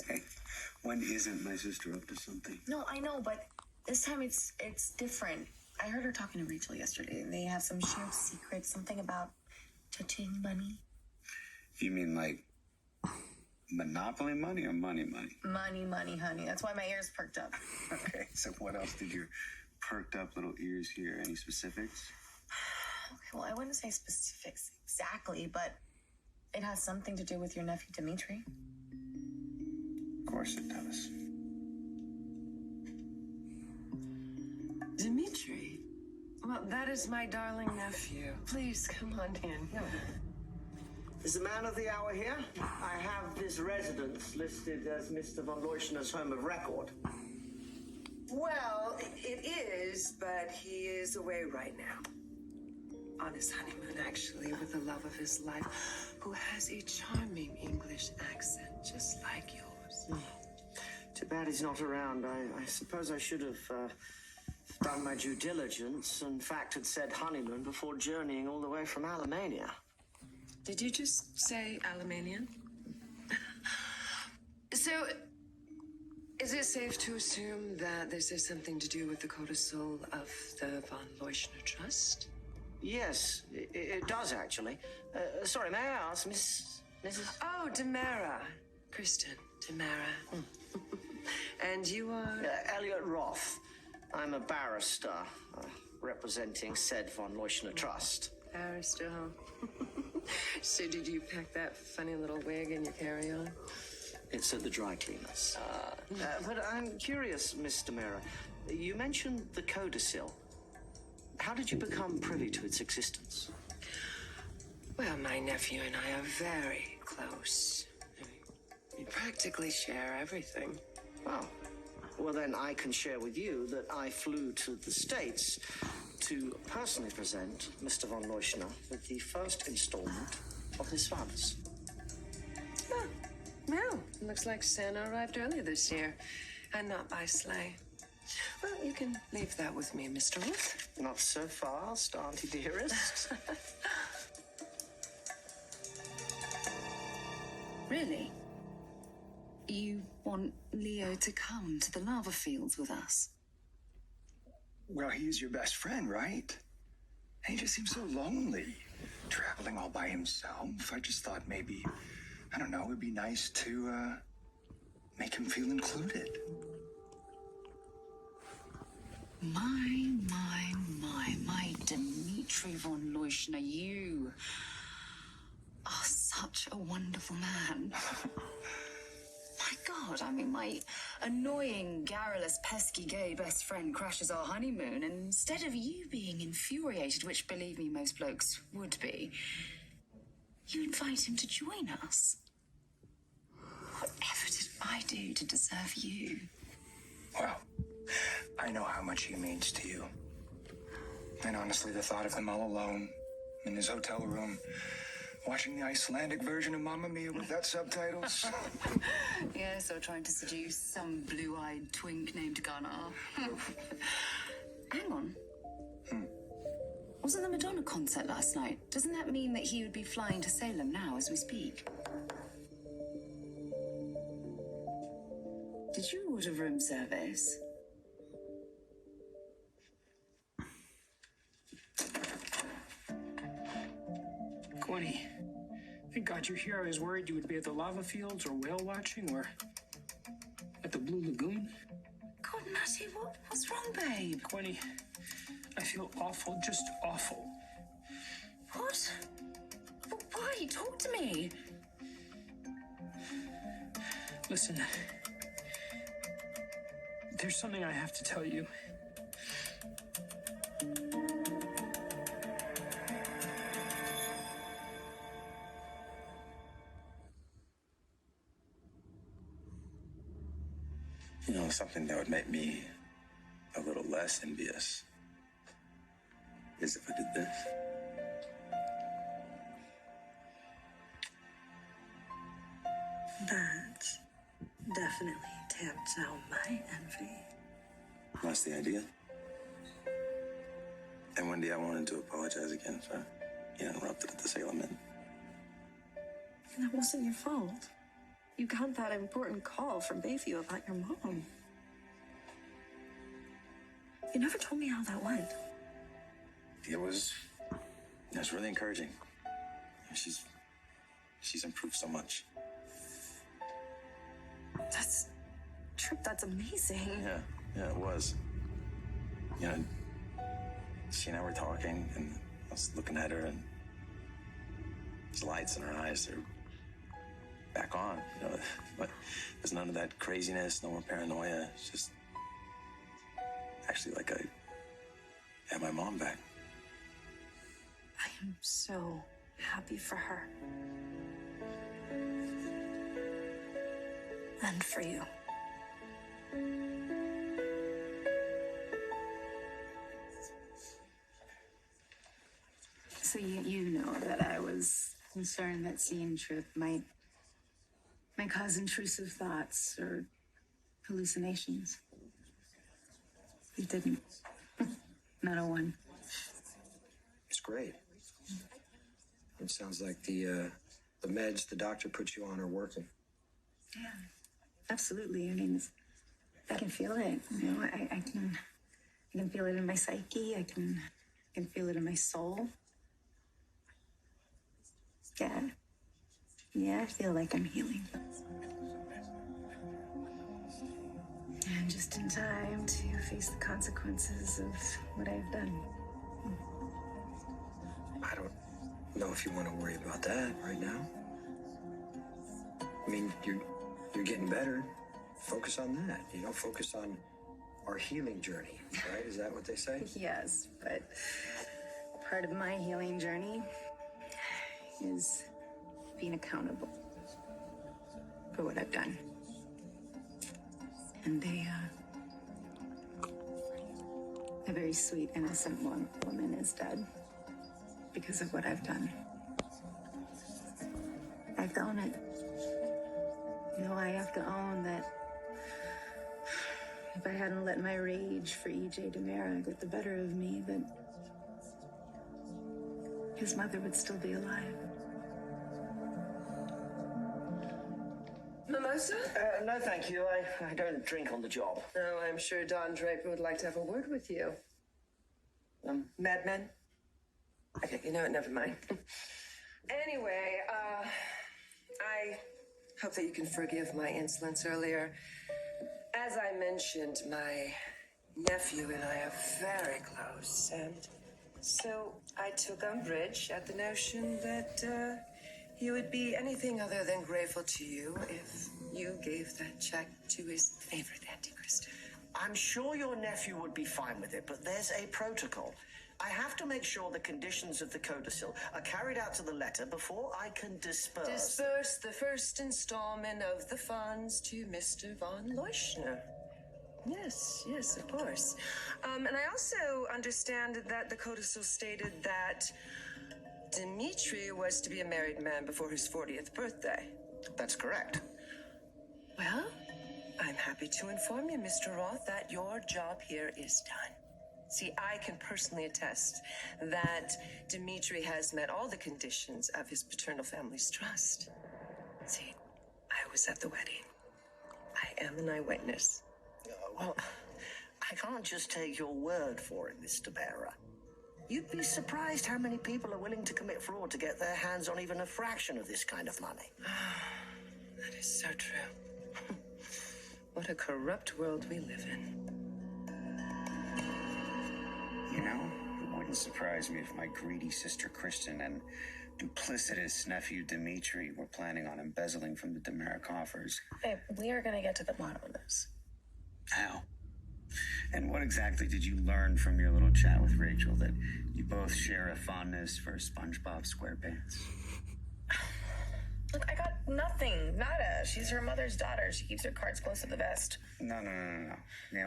Hey, when isn't my sister up to something? No, I know, but this time it's different. I heard her talking to Rachel yesterday. They have some shared secret, something about cha-ching money. You mean like Monopoly money or money? Money, honey. That's why my ears perked up. Okay, so what else did your perked up little ears hear? Any specifics? Okay, well, I wouldn't say specifics exactly, but it has something to do with your nephew, Dimitri. Of course it does. Dimitri? Well, that is my darling nephew. Please, come on in. Is the man of the hour here? I have this residence listed as Mr. von Leuschner's home of record. Well, it is, but he is away right now. On his honeymoon, actually, with the love of his life, who has a charming English accent, just like yours. Too bad he's not around. I suppose I should have done my due diligence. In fact, had said honeymoon before journeying all the way from Alemania. Did you just say Alemania? So, is it safe to assume that this has something to do with the codicil of the von Leuschner Trust? Yes, it does, actually. Sorry, may I ask, Mrs. Oh, Demara. Kristen Demara. And you are? Elliot Roth. I'm a barrister representing said von Leuschner Trust. Barrister, huh? So did you pack that funny little wig in your carry-on? It's at the dry cleaners. But I'm curious, Miss Demara. You mentioned the codicil. How did you become privy to its existence? Well, my nephew and I are very close. We practically share everything. Oh. Well, then I can share with you that I flew to the States to personally present Mr. von Leuschner with the first installment of his funds. Oh, well, looks like Santa arrived earlier this year, and not by sleigh. Well, you can leave that with me, Mr. Ruth. Not so fast, Auntie dearest. Really? You want Leo to come to the lava fields with us? Well, he's your best friend, right? And he just seems so lonely, traveling all by himself. I just thought maybe, I don't know, it'd be nice to, make him feel included. My Dimitri von Leuschner, you are such a wonderful man. My God, I mean, my annoying, garrulous, pesky gay best friend crashes our honeymoon, and instead of you being infuriated, which, believe me, most blokes would be, you invite him to join us. Whatever did I do to deserve you? Well, I know how much he means to you. And honestly, the thought of him all alone in his hotel room, watching the Icelandic version of Mamma Mia without subtitles. Yes, or trying to seduce some blue-eyed twink named Gunnar. Hang on. Wasn't the Madonna concert last night? Doesn't that mean that he would be flying to Salem now as we speak? Did you order room service? Gwenny, thank God you're here. I was worried you would be at the lava fields or whale watching or at the Blue Lagoon. God, Natty, what's wrong, babe? Gwenny, I feel awful, just awful. What? Why? Talk to me. Listen, there's something I have to tell you. You know, something that would make me a little less envious is if I did this. That definitely tamped down my envy. That's the idea. And Wendy, I wanted to apologize again for being interrupted at the Salem Inn. That wasn't your fault. You got that important call from Bayview about your mom. You never told me how that went. It was really encouraging. She's improved so much. Trip, that's amazing. Yeah, it was. You know, she and I were talking, and I was looking at her, and there's lights in her eyes. They're back on. You know, but there's none of that craziness, no more paranoia. It's just actually like I have my mom back. I am so happy for her. And for you. So you know that I was concerned that seeing Trip might cause intrusive thoughts or hallucinations. It didn't. Not a one. It's great. It sounds like the meds the doctor put you on are working. Yeah, absolutely. I mean, I can feel it. You know, I can feel it in my psyche. I can feel it in my soul. Yeah, I feel like I'm healing. And just in time to face the consequences of what I've done. I don't know if you want to worry about that right now. I mean, you're getting better. Focus on that. You know, focus on our healing journey, right? Is that what they say? Yes, but part of my healing journey is being accountable for what I've done. And a very sweet, innocent woman is dead because of what I've done. I have to own it. You know, I have to own that if I hadn't let my rage for E.J. DiMera get the better of me, that his mother would still be alive. Mimosa? No, thank you. I don't drink on the job. No, I'm sure Don Draper would like to have a word with you. Madmen? Okay, you know what? Never mind. Anyway, I hope that you can forgive my insolence earlier. As I mentioned, my nephew and I are very close, and so I took umbrage at the notion that he would be anything other than grateful to you if you gave that check to his favorite anti-Christian. I'm sure your nephew would be fine with it, but there's a protocol. I have to make sure the conditions of the codicil are carried out to the letter before I can disperse. Disperse the first installment of the funds to Mr. von Leuschner. Yes, of course. And I also understand that the codicil stated that Dimitri was to be a married man before his 40th birthday. That's correct. Well, I'm happy to inform you, Mr. Roth, that your job here is done. See, I can personally attest that Dimitri has met all the conditions of his paternal family's trust. See, I was at the wedding. I am an eyewitness. Well, I can't just take your word for it, Mr. Bearer. You'd be surprised how many people are willing to commit fraud to get their hands on even a fraction of this kind of money. That is so true. What a corrupt world we live in. You know, it wouldn't surprise me if my greedy sister Kristen and duplicitous nephew Dimitri were planning on embezzling from the DiMera coffers. Babe, we are gonna get to the bottom of this. How? And what exactly did you learn from your little chat with Rachel, that you both share a fondness for SpongeBob SquarePants? Look, I got nothing. Nada. She's her mother's daughter. She keeps her cards close to the vest. No. Yeah,